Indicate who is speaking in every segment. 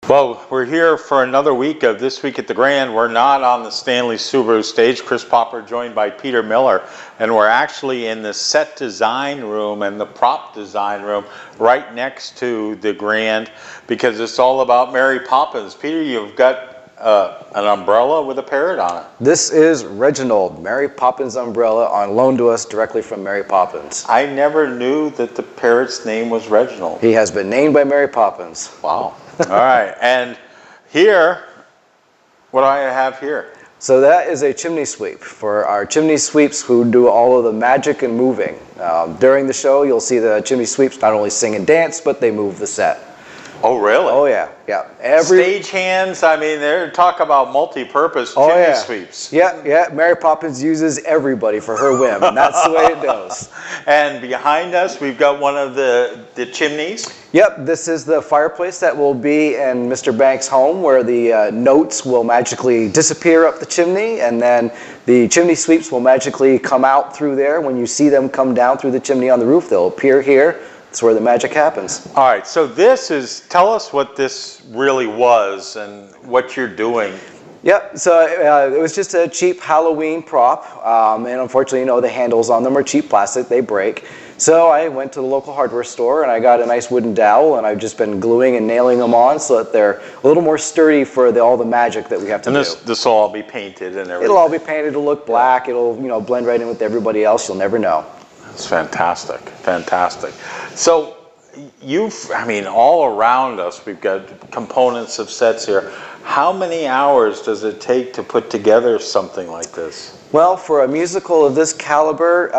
Speaker 1: Well, we're here for another week of This Week at the Grand. We're not on the Stanley Subaru stage. Chris Popper joined by Peter Miller, and we're actually in the set design room and the prop design room right next to the Grand because it's all about Mary Poppins. Peter, you've got an umbrella with a parrot on it.
Speaker 2: This is Reginald, Mary Poppins umbrella on loan to us directly from Mary Poppins.
Speaker 1: I never knew that the parrot's name was Reginald.
Speaker 2: He has been named by Mary Poppins.
Speaker 1: Wow. All right, and here, what do I have here?
Speaker 2: So that is a chimney sweep for our chimney sweeps who do all of the magic and moving. During the show, you'll see the chimney sweeps not only sing and dance, but they move the set.
Speaker 1: Oh, really?
Speaker 2: Oh, yeah. Yeah.
Speaker 1: Stage hands, I mean, they're talk about multi-purpose chimney sweeps.
Speaker 2: Yeah. Mary Poppins uses everybody for her whim, and that's the way it goes.
Speaker 1: And behind us, we've got one of the chimneys.
Speaker 2: Yep, this is the fireplace that will be in Mr. Banks' home where the notes will magically disappear up the chimney, and then the chimney sweeps will magically come out through there. When you see them come down through the chimney on the roof, they'll appear here. That's where the magic happens.
Speaker 1: All right, so tell us what this really was and what you're doing.
Speaker 2: Yep, so it was just a cheap Halloween prop, and unfortunately, the handles on them are cheap plastic, they break. So I went to the local hardware store and I got a nice wooden dowel, and I've just been gluing and nailing them on so that they're a little more sturdy for all the magic that we have to do.
Speaker 1: And this will all be painted and everything?
Speaker 2: It'll all be painted, it'll look black, it'll blend right in with everybody else, you'll never know.
Speaker 1: It's fantastic, fantastic. So all around us, we've got components of sets here. How many hours does it take to put together something like this?
Speaker 2: Well, for a musical of this caliber,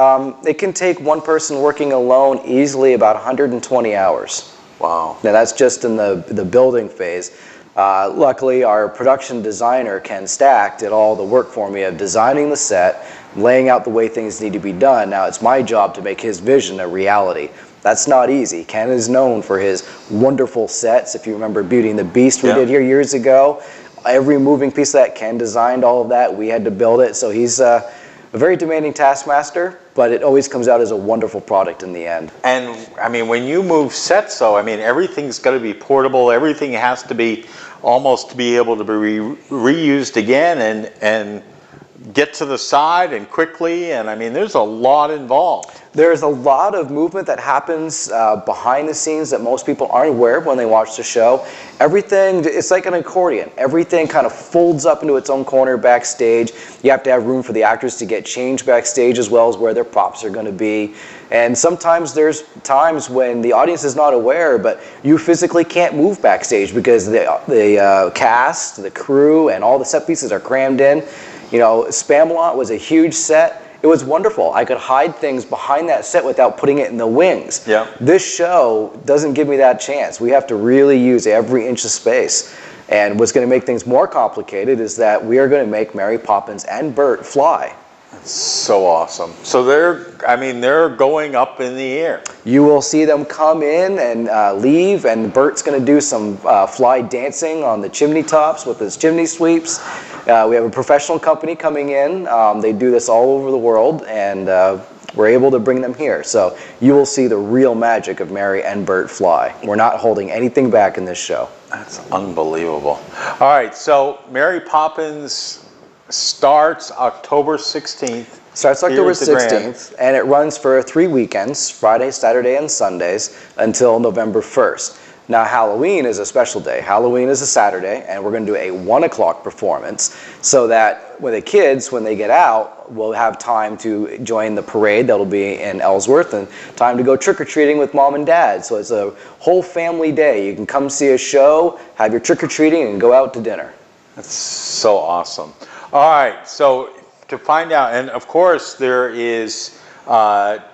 Speaker 2: it can take one person working alone easily about 120 hours.
Speaker 1: Wow.
Speaker 2: Now that's just in the building phase. Luckily, our production designer, Ken Stack, did all the work for me of designing the set, laying out the way things need to be done. Now it's my job to make his vision a reality. That's not easy. Ken is known for his wonderful sets. If you remember Beauty and the Beast we did here years ago, every moving piece of that, Ken designed all of that. We had to build it. So he's a very demanding taskmaster, but it always comes out as a wonderful product in the end.
Speaker 1: And I mean, when you move sets though, I mean, everything's got to be portable. Everything has to be almost to be able to be reused again and get to the side and quickly, and I mean, there's a lot involved.
Speaker 2: There's a lot of movement that happens behind the scenes that most people aren't aware of when they watch the show. Everything, it's like an accordion. Everything kind of folds up into its own corner backstage. You have to have room for the actors to get changed backstage as well as where their props are going to be. And sometimes there's times when the audience is not aware, but you physically can't move backstage because the cast, the crew, and all the set pieces are crammed in. Spamalot was a huge set. It was wonderful. I could hide things behind that set without putting it in the wings.
Speaker 1: Yeah.
Speaker 2: This show doesn't give me that chance. We have to really use every inch of space. And what's going to make things more complicated is that we are going to make Mary Poppins and Bert fly.
Speaker 1: That's so awesome. So they're going up in the air.
Speaker 2: You will see them come in and leave, and Bert's going to do some fly dancing on the chimney tops with his chimney sweeps. We have a professional company coming in. They do this all over the world, and we're able to bring them here. So you will see the real magic of Mary and Bert fly. We're not holding anything back in this show.
Speaker 1: That's unbelievable. All right, so Mary Poppins starts October 16th.
Speaker 2: Starts October 16th, and it runs for 3 weekends, Friday, Saturday, and Sundays, until November 1st. Now, Halloween is a special day. Halloween is a Saturday, and we're going to do a 1 o'clock performance so that when the kids, when they get out, will have time to join the parade that'll be in Ellsworth and time to go trick-or-treating with mom and dad. So it's a whole family day. You can come see a show, have your trick-or-treating, and go out to dinner.
Speaker 1: That's so awesome. All right, so to find out, and of course there is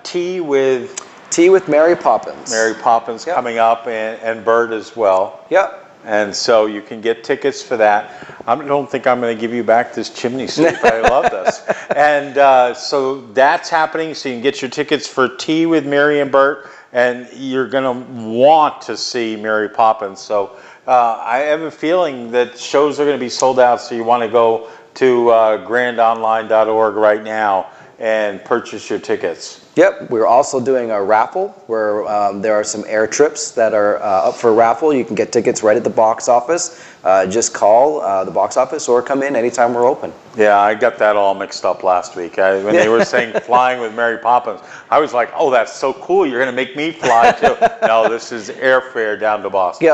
Speaker 1: tea with
Speaker 2: Mary Poppins.
Speaker 1: Mary Poppins coming up, and Bert as well.
Speaker 2: Yep.
Speaker 1: And so you can get tickets for that. I don't think I'm going to give you back this chimney sweep. I love this. And so that's happening. So you can get your tickets for tea with Mary and Bert, and you're going to want to see Mary Poppins. So I have a feeling that shows are going to be sold out. So you want to go to grandonline.org right now and purchase your tickets.
Speaker 2: Yep, we're also doing a raffle where there are some air trips that are up for raffle. You can get tickets right at the box office. Just call the box office or come in anytime we're open.
Speaker 1: Yeah, I got that all mixed up last week. When they were saying flying with Mary Poppins, I was like, oh, that's so cool. You're going to make me fly too. No, this is airfare down to Boston.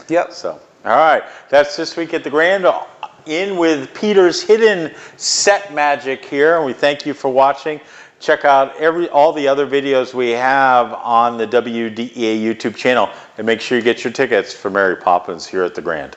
Speaker 2: Yep.
Speaker 1: So, all right. That's This Week at the Grand. In with Peter's hidden set magic here. We thank you for watching. Check out all the other videos we have on the WDEA YouTube channel, and make sure you get your tickets for Mary Poppins here at the Grand.